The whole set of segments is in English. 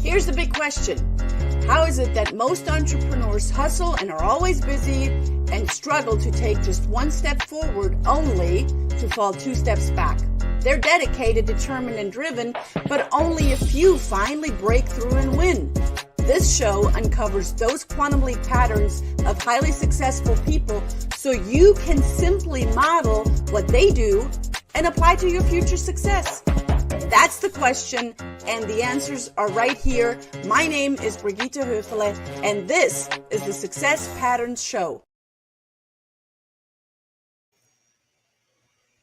Here's the big question. How is it that most entrepreneurs hustle and are always busy and struggle to take just one step forward only to fall 2 steps back? They're dedicated, determined, and driven, but only a few finally break through and win. This show uncovers those quantum leap patterns of highly successful people so you can simply model what they do and apply to your future success. That's the question, and the answers are right here. My name is Brigitte Höfele, and this is the Success Patterns Show.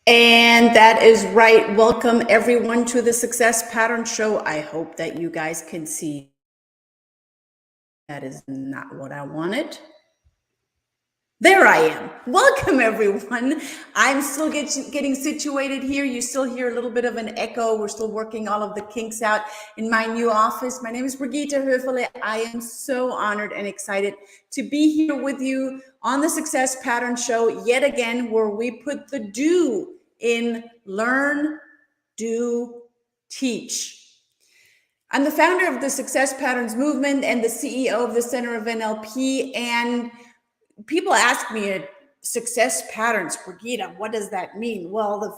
And that is right. Welcome everyone to the Success Patterns Show. I hope that you guys can see. That is not what I wanted. There I am. Welcome everyone. I'm still getting situated here. You still hear a little bit of an echo. We're still working all of the kinks out in my new office. My name is Brigitte Höfele. I am so honored and excited to be here with you on the Success Pattern Show yet again, where we put the do in learn, do, teach. I'm the founder of the Success Patterns Movement and the CEO of the Center of NLP, and people ask me, success patterns, Brigitte, what does that mean? Well, the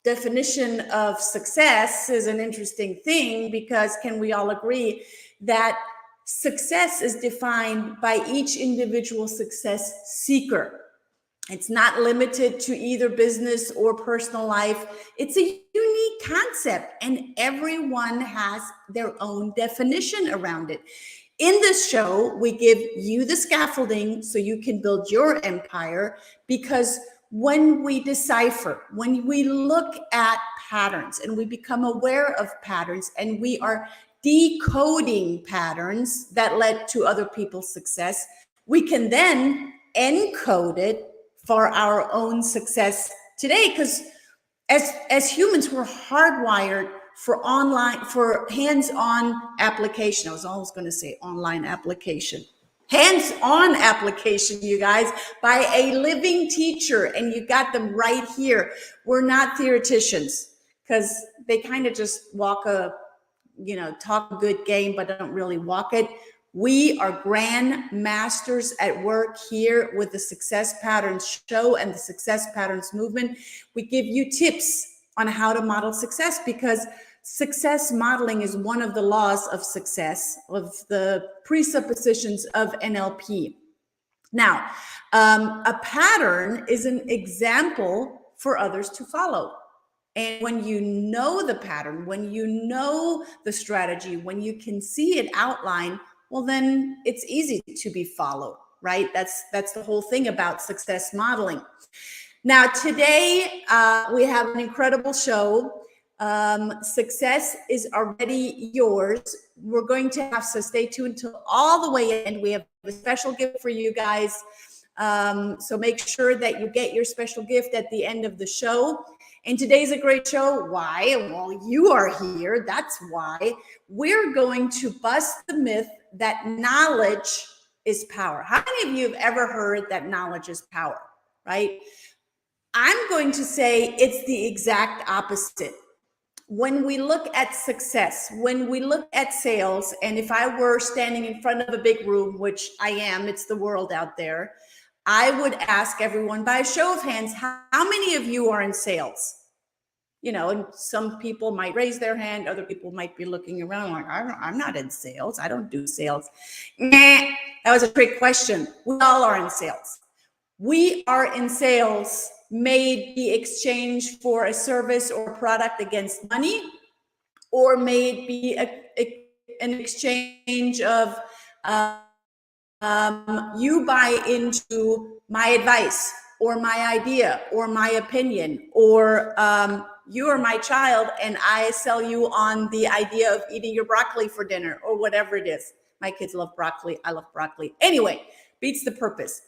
definition of success is an interesting thing, because can we all agree that success is defined by each individual success seeker? It's not limited to either business or personal life. It's a unique concept, and everyone has their own definition around it. In this show, we give you the scaffolding so you can build your empire, because when we decipher, when we look at patterns and we become aware of patterns and we are decoding patterns that led to other people's success, we can then encode it for our own success today. Because as humans, we're hardwired for hands-on application. I was almost going to say online application. Hands-on application, you guys, by a living teacher, and you got them right here. We're not theoreticians, because they kind of just talk a good game, but don't really walk it. We are grand masters at work here with the Success Patterns Show and the Success Patterns Movement. We give you tips on how to model success, because success modeling is one of the laws of success, of the presuppositions of NLP. Now, a pattern is an example for others to follow. And when you know the pattern, when you know the strategy, when you can see it outlined, well, then it's easy to be followed, right? That's the whole thing about success modeling. Now, today, we have an incredible show. Success is already yours. We're going to have, so stay tuned till all the way in. We have a special gift for you guys. So make sure that you get your special gift at the end of the show. And today's a great show. Why? Well, you are here. That's why. We're going to bust the myth that knowledge is power. How many of you have ever heard that knowledge is power, right? I'm going to say it's the exact opposite. When we look at success, when we look at sales, and if I were standing in front of a big room, which I am, it's the world out there, I would ask everyone by a show of hands, how many of you are in sales? You know, and some people might raise their hand, other people might be looking around like, I'm not in sales, I don't do sales. That was a trick question. We all are in sales. We are in sales, may be exchanged for a service or product against money, or may be an exchange of you buy into my advice or my idea or my opinion, or you are my child and I sell you on the idea of eating your broccoli for dinner, or whatever it is. My kids love broccoli. I love broccoli. Anyway, beats the purpose.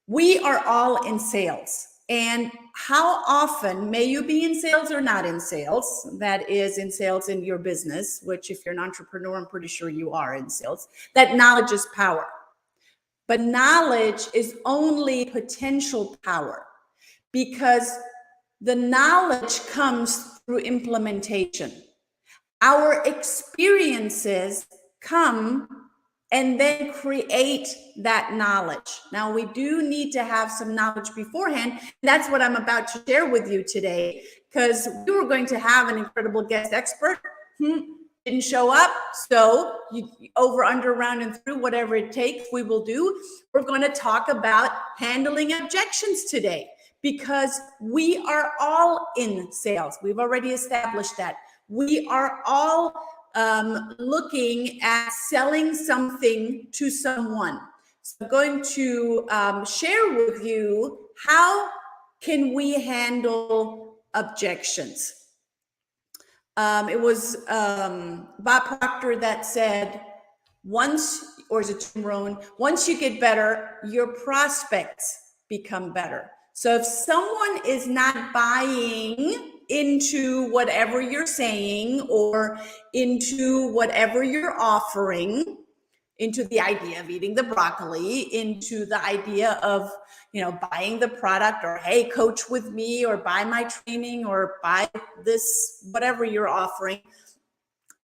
We are all in sales. And how often may you be in sales or not in sales? That is, in sales in your business, which if you're an entrepreneur, I'm pretty sure you are in sales. That knowledge is power. But knowledge is only potential power, because the knowledge comes through implementation. Our experiences come and then create that knowledge. Now, we do need to have some knowledge beforehand. That's what I'm about to share with you today, because we were going to have an incredible guest expert. Didn't show up. So you over, under, round, and through, whatever it takes, we will do. We're going to talk about handling objections today, because we are all in sales. We've already established that. We are all looking at selling something to someone. So I'm going to share with you how can we handle objections. It was Bob Proctor that said, or is it Jim Rohn, once you get better, your prospects become better. So if someone is not buying into whatever you're saying or into whatever you're offering, into the idea of eating the broccoli, into the idea of, buying the product, or, hey, coach with me, or buy my training, or buy this, whatever you're offering,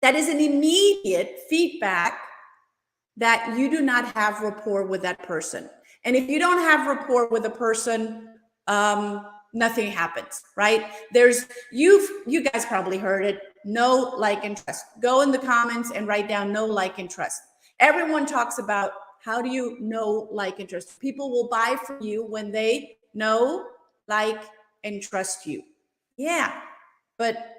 that is an immediate feedback that you do not have rapport with that person. And if you don't have rapport with a person, nothing happens, right? You guys probably heard it, know, like, and trust. Go in the comments and write down know, like, and trust. Everyone talks about, how do you know, like, and trust? People will buy from you when they know, like, and trust you. Yeah, but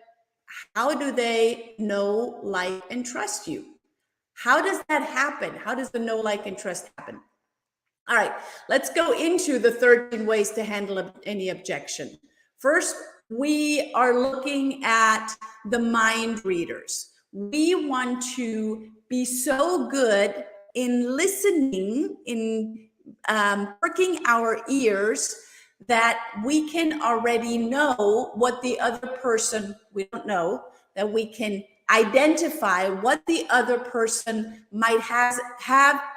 how do they know, like, and trust you? How does that happen? How does the know, like, and trust happen? All right, let's go into the 13 ways to handle any objection. First, we are looking at the mind readers. We want to be so good in listening, in working our ears, that we can already know what the other person, we don't know, that we can identify what the other person might have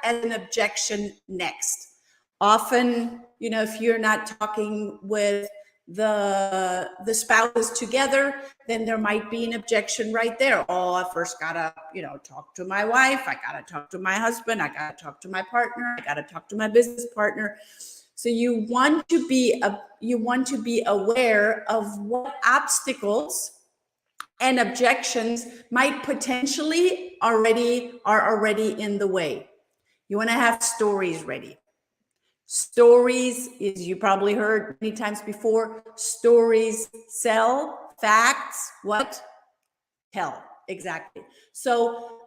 as an objection next. Often, if you're not talking with the spouses together, then there might be an objection right there. Oh, I first gotta, talk to my wife. I gotta talk to my husband. I gotta talk to my partner. I gotta talk to my business partner. So you want to be aware of what obstacles and objections might potentially are already in the way. You want to have stories ready. Stories, as you probably heard many times before, stories sell, facts, what? Tell. Exactly. So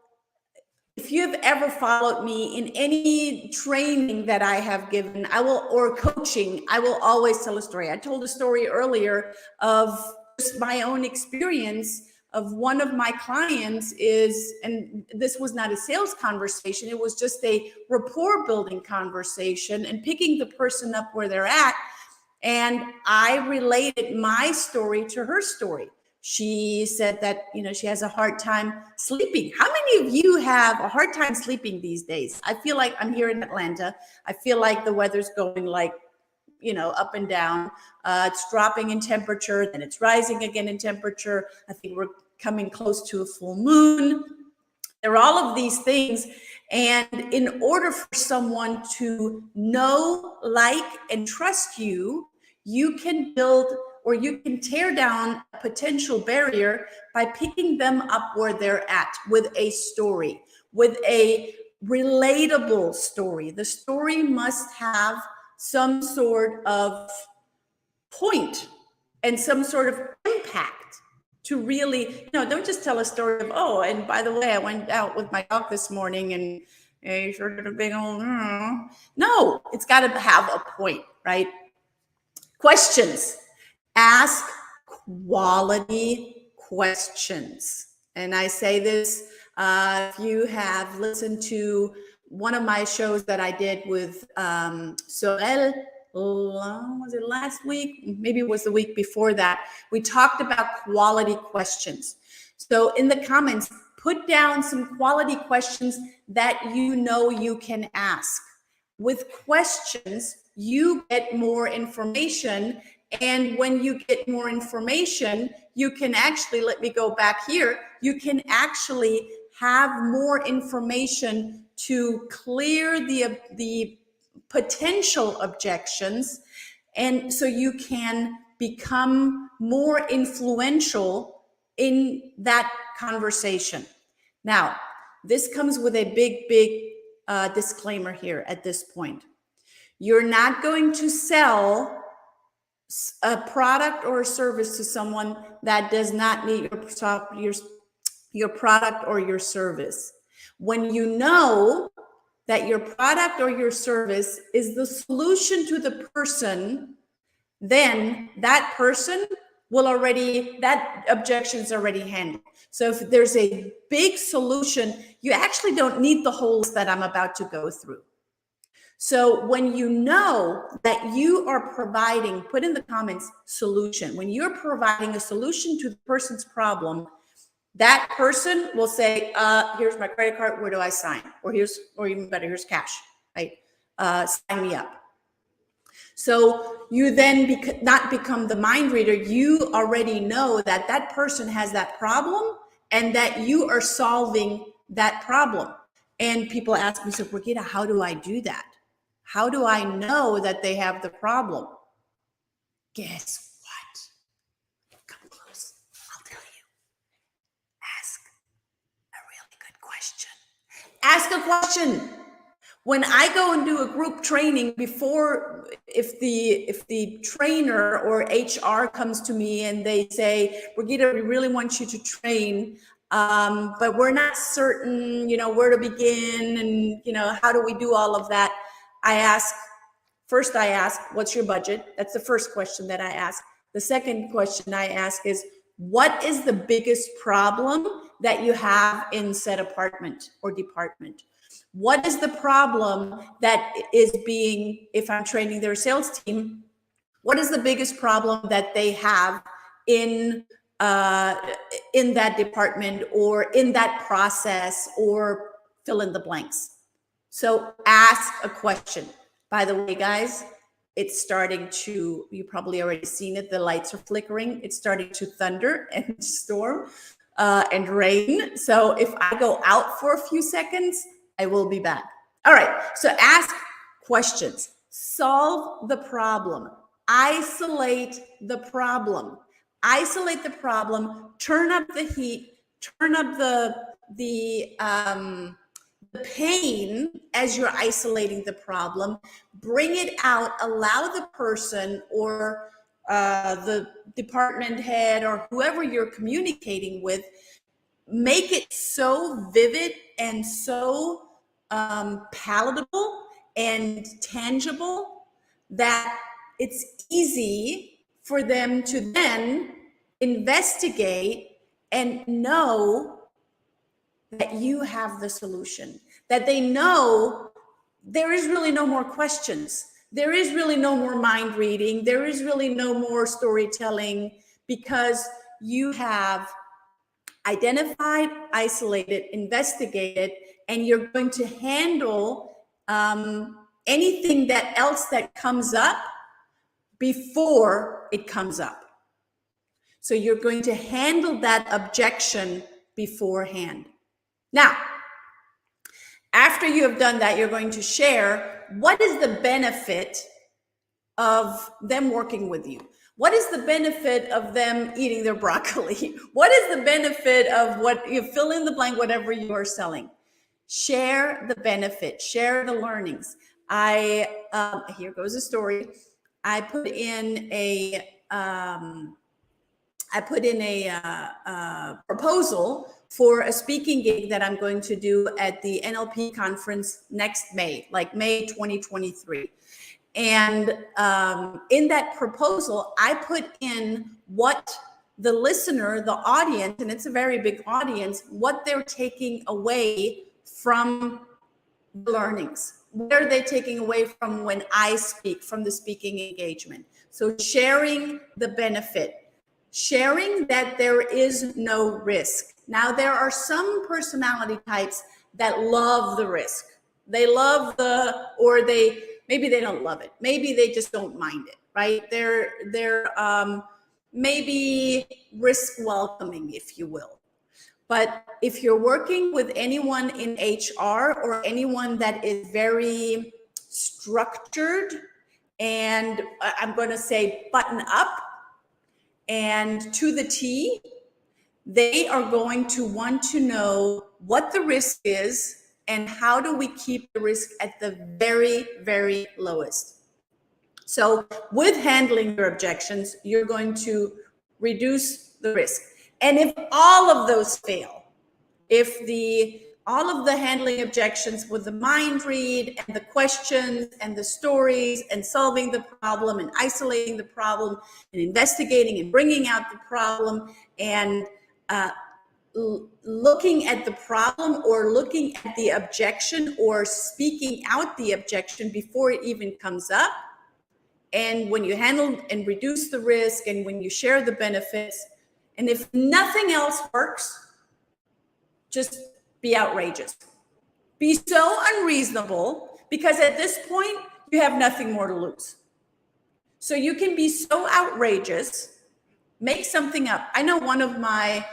if you've ever followed me in any training that I have given, or coaching, I will always tell a story. I told a story earlier of just my own experience of one of my clients and this was not a sales conversation, it was just a rapport building conversation and picking the person up where they're at. And I related my story to her story. She said that, she has a hard time sleeping. How many of you have a hard time sleeping these days? I feel like I'm here in Atlanta. I feel like the weather's going like, up and down. It's dropping in temperature, then it's rising again in temperature. I think we're coming close to a full moon. There are all of these things. And in order for someone to know, like, and trust you, you can build, or you can tear down a potential barrier by picking them up where they're at with a story, with a relatable story. The story must have some sort of point and some sort of impact to really, don't just tell a story of, oh, and by the way, I went out with my dog this morning and he sure did a big old, no, it's got to have a point, right? Questions. Ask quality questions. And I say this, if you have listened to one of my shows that I did with Saelshero, was it last week? Maybe it was the week before that. We talked about quality questions. So in the comments, put down some quality questions that you can ask. With questions, you get more information. And when you get more information, you can actually, let me go back here, you can actually have more information to clear the potential objections, and so you can become more influential in that conversation. Now, this comes with a big disclaimer here at this point. You're not going to sell a product or a service to someone that does not need your product or your service. When you know that your product or your service is the solution to the person, then that person will that objection is already handled. So if there's a big solution, you actually don't need the whole list that I'm about to go through. So when you know that you are providing, put in the comments, solution. When you're providing a solution to the person's problem, that person will say, here's my credit card, where do I sign? Or even better, here's cash, right? Sign me up. So you then not become the mind reader. You already know that that person has that problem and that you are solving that problem. And people ask me, so Brigitte, how do I do that? How do I know that they have the problem? Guess what? Come close. I'll tell you. Ask a really good question. Ask a question. When I go and do a group training, before, if the trainer or HR comes to me and they say, Brigitte, we really want you to train, but we're not certain, where to begin and, how do we do all of that? I ask, what's your budget? That's the first question that I ask. The second question I ask is, what is the biggest problem that you have in said apartment or department? What is the problem that is being, if I'm training their sales team, what is the biggest problem that they have in that department or in that process, or fill in the blanks? So ask a question. By the way, guys, it's starting to, you probably already seen it, the lights are flickering. It's starting to thunder and storm and rain. So if I go out for a few seconds, I will be back. All right, so ask questions. Solve the problem. Isolate the problem. Isolate the problem. Turn up the heat. Turn up the pain as you're isolating the problem. Bring it out. Allow the person or the department head or whoever you're communicating with, make it so vivid and so palatable and tangible that it's easy for them to then investigate and know that you have the solution, that they know there is really no more questions. There is really no more mind reading. There is really no more storytelling, because you have identified, isolated, investigated, and you're going to handle anything else that comes up before it comes up. So you're going to handle that objection beforehand. Now, after you have done that, you're going to share what is the benefit of them working with you. What is the benefit of them eating their broccoli? What is the benefit of what you fill in the blank, whatever you are selling? Share the benefit, share the learnings. Here goes a story. I put in a proposal for a speaking gig that I'm going to do at the NLP conference next May, like May 2023. And in that proposal, I put in what the listener, the audience, and it's a very big audience, what they're taking away from the learnings. What are they taking away from when I speak, from the speaking engagement? So sharing the benefit, sharing that there is no risk. Now, there are some personality types that love the risk. They love maybe they don't love it. Maybe they just don't mind it, right? They're maybe risk welcoming, if you will. But if you're working with anyone in HR or anyone that is very structured and I'm going to say button up and to the T, they are going to want to know what the risk is and how do we keep the risk at the very, very lowest. So with handling your objections, you're going to reduce the risk. And if all of those fail, if all of the handling objections with the mind read and the questions and the stories and solving the problem and isolating the problem and investigating and bringing out the problem and looking at the problem or looking at the objection or speaking out the objection before it even comes up, and when you handle and reduce the risk and when you share the benefits, and if nothing else works, just be outrageous. Be so unreasonable, because at this point, you have nothing more to lose. So you can be so outrageous, make something up. I know one of my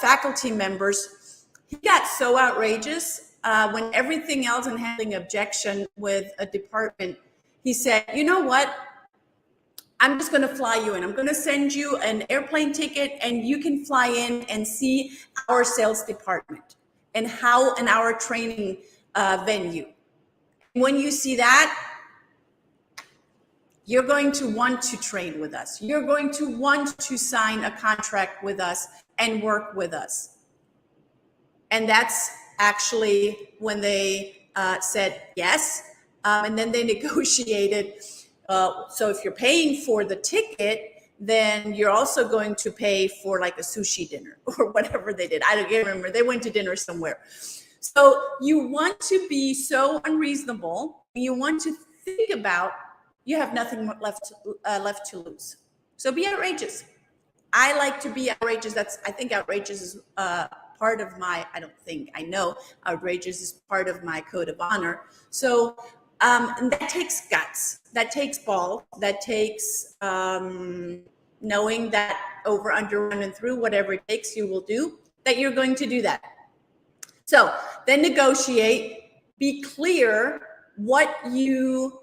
faculty members, he got so outrageous when everything else in handling objection with a department, he said, you know what? I'm just going to fly you in. I'm going to send you an airplane ticket and you can fly in and see our sales department and how in our training venue. When you see that, you're going to want to train with us. You're going to want to sign a contract with us and work with us. And that's actually when they said yes. And then they negotiated. So if you're paying for the ticket, then you're also going to pay for like a sushi dinner or whatever they did. I don't remember. They went to dinner somewhere. So you want to be so unreasonable. You want to think about you have nothing left to lose. So be outrageous. I like to be outrageous. I think outrageous is part of my, I know outrageous is part of my code of honor. So and that takes guts, that takes balls, that takes knowing that over, under, run, and through, whatever it takes, you will do, that you're going to do that. So then negotiate, be clear what you,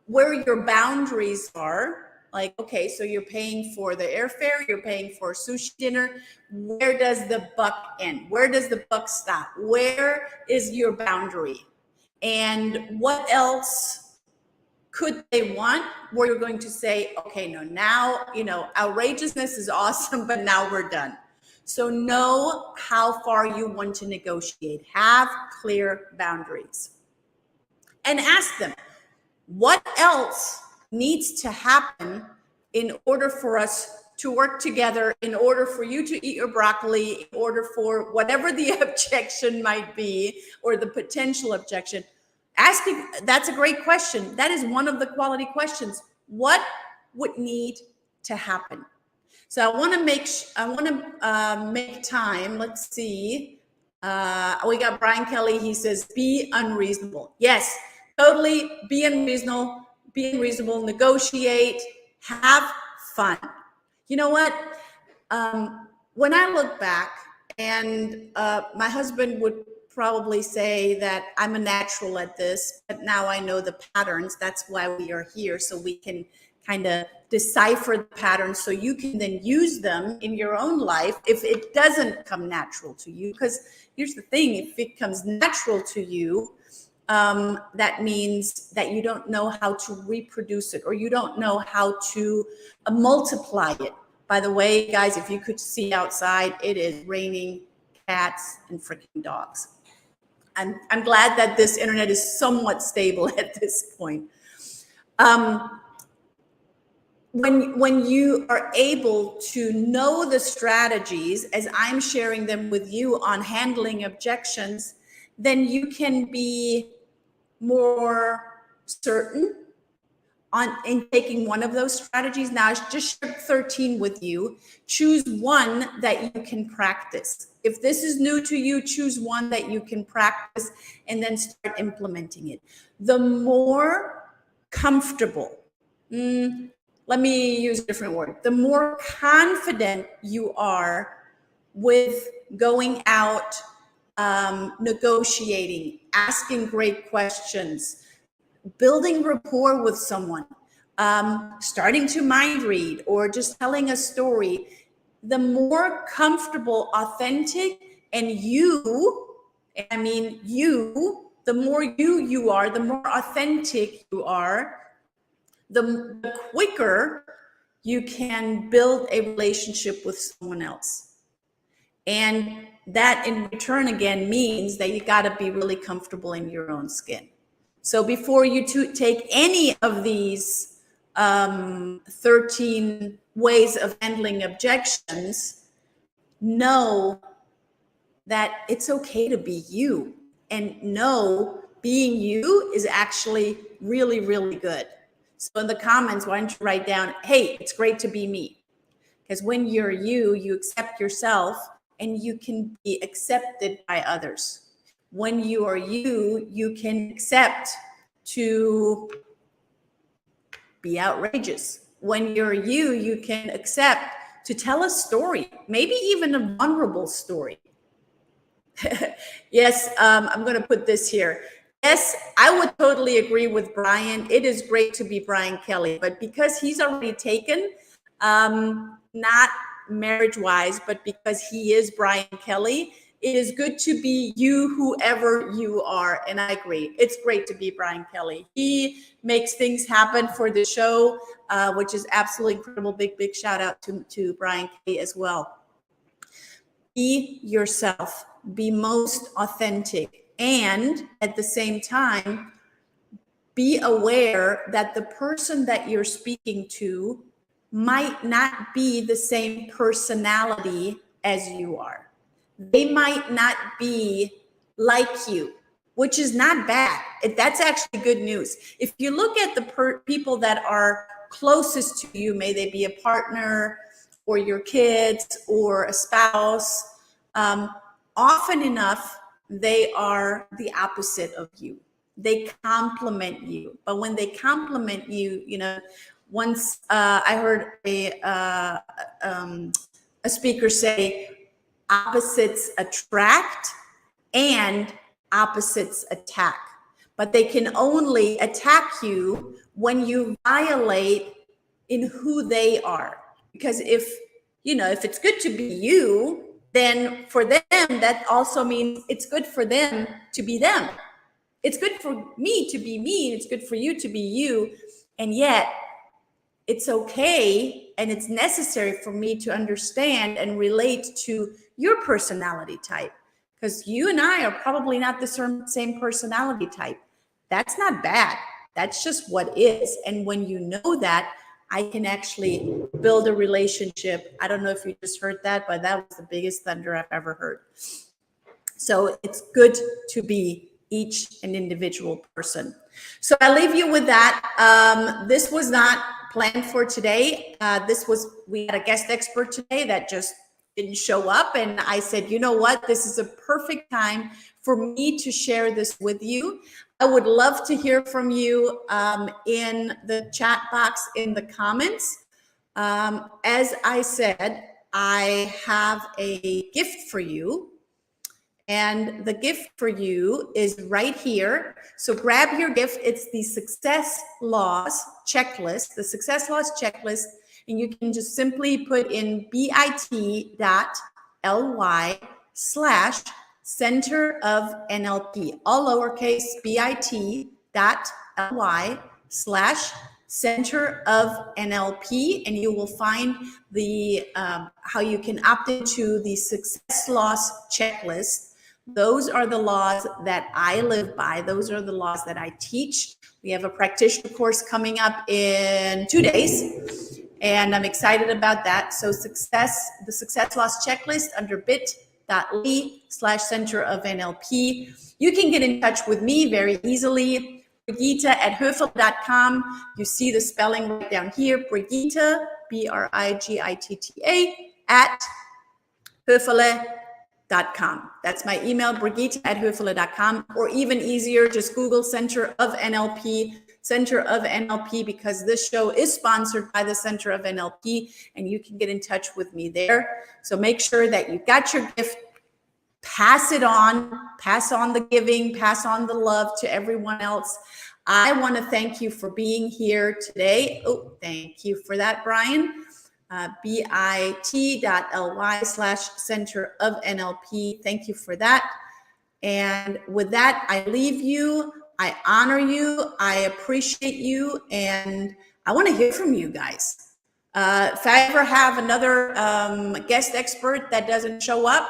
where your boundaries are. Like, okay, so you're paying for the airfare, you're paying for sushi dinner. Where does the buck end? Where does the buck stop? Where is your boundary? And what else could they want where you're going to say, okay, no, now, outrageousness is awesome, but now we're done. So know how far you want to negotiate. Have clear boundaries. And ask them, what else needs to happen in order for us to work together, in order for you to eat your broccoli, in order for whatever the objection might be or the potential objection? Asking, that's a great question. That is one of the quality questions. What would need to happen? So I want to make time. Let's see. We got Brian Kelly. He says, be unreasonable. Yes, totally. Be unreasonable, negotiate, have fun. You know what? When I look back, and my husband would probably say that I'm a natural at this, but now I know the patterns. That's why we are here, so we can kind of decipher the patterns so you can then use them in your own life if it doesn't come natural to you. Because here's the thing, if it comes natural to you, that means that you don't know how to reproduce it, or you don't know how to multiply it. By the way, guys, if you could see outside, it is raining cats and freaking dogs. I'm glad that this internet is somewhat stable at this point. When you are able to know the strategies, as I'm sharing them with you on handling objections, then you can be more certain in taking one of those strategies. Now, I just shared 13 with you. Choose one that you can practice. If this is new to you, choose one that you can practice and then start implementing it. The more comfortable, let me use a different word. The more confident you are with going out, negotiating, asking great questions, building rapport with someone, starting to mind read, or just telling a story, the more comfortable, authentic, and the more you are, the more authentic you are, the quicker you can build a relationship with someone else. And that in return, again, means that you got to be really comfortable in your own skin. So before you take any of these 13 ways of handling objections, know that it's okay to be you, and know being you is actually really, really good. So in the comments, why don't you write down, hey, it's great to be me. Because when you're you, you accept yourself and you can be accepted by others. When you are you, you can accept to be outrageous. When you're you, you can accept to tell a story, maybe even a vulnerable story. Yes, I'm going to put this here. Yes, I would totally agree with Brian. It is great to be Brian Kelly, but because he's already taken, not marriage-wise, but because he is Brian Kelly, it is good to be you, whoever you are. And I agree. It's great to be Brian Kelly. He makes things happen for the show, which is absolutely incredible. Big shout out to Brian Kelly as well. Be yourself. Be most authentic. And at the same time, be aware that the person that you're speaking to might not be the same personality as you are. They might not be like you, which is not bad. That's actually good news. If you look at the people that are closest to you, may they be a partner or your kids or a spouse, often enough, they are the opposite of you. They compliment you. But when they compliment you, once I heard a speaker say, opposites attract and opposites attack. But they can only attack you when you violate in who they are. Because if it's good to be you, then for them, that also means it's good for them to be them. It's good for me to be me, and it's good for you to be you. And yet, it's okay and it's necessary for me to understand and relate to your personality type, because you and I are probably not the same personality type. That's not bad. That's just what is. And when you know that, I can actually build a relationship. I don't know if you just heard that, but that was the biggest thunder I've ever heard. So it's good to be each an individual person. So I leave you with that. This was not planned for today. We had a guest expert today that just didn't show up. And I said, you know what? This is a perfect time for me to share this with you. I would love to hear from you in the chat box in the comments. As I said, I have a gift for you. And the gift for you is right here. So grab your gift. It's the Success Laws Checklist, the Success Laws Checklist. And you can just simply put in bit.ly/center of NLP, all lowercase, bit.ly/center of NLP, and you will find the how you can opt into the Success Laws Checklist. Those are the laws that I live by. Those are the laws that I teach. We have a practitioner course coming up in 2 days, and I'm excited about that. So the Success Laws Checklist under bit.ly/center of NLP. You can get in touch with me very easily. Brigitta@Höfele.com. You see the spelling right down here. Brigitta, Brigitta, @Höfele.com. That's my email, Brigitta@Höfele.com. Or even easier, just Google Center of NLP, Center of NLP, because this show is sponsored by the Center of NLP, and you can get in touch with me there. So make sure that you got your gift, pass it on, pass on the giving, pass on the love to everyone else. I want to thank you for being here today. Oh, thank you for that, Brian. bit.ly/Center of NLP. Thank you for that. And with that, I leave you. I honor you. I appreciate you. And I want to hear from you guys. If I ever have another guest expert that doesn't show up,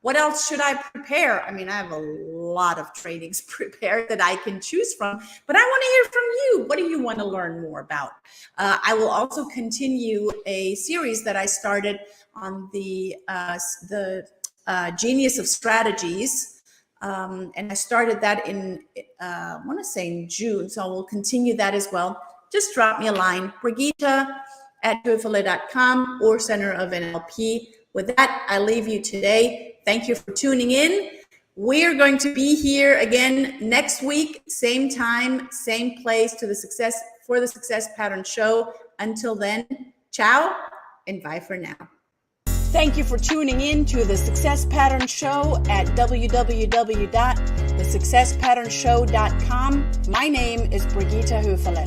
what else should I prepare? I mean, I have a lot of trainings prepared that I can choose from, but I want to hear from you. What do you want to learn more about? I will also continue a series that I started on the Genius of Strategies. And I started that in, I want to say in June. So we'll continue that as well. Just drop me a line, Brigitte@hufele.com or Center of NLP. With that, I leave you today. Thank you for tuning in. We're going to be here again next week, same time, same place for the Success Pattern Show. Until then, ciao and bye for now. Thank you for tuning in to the Success Pattern Show at www.thesuccesspatternshow.com. My name is Brigitte Hufele.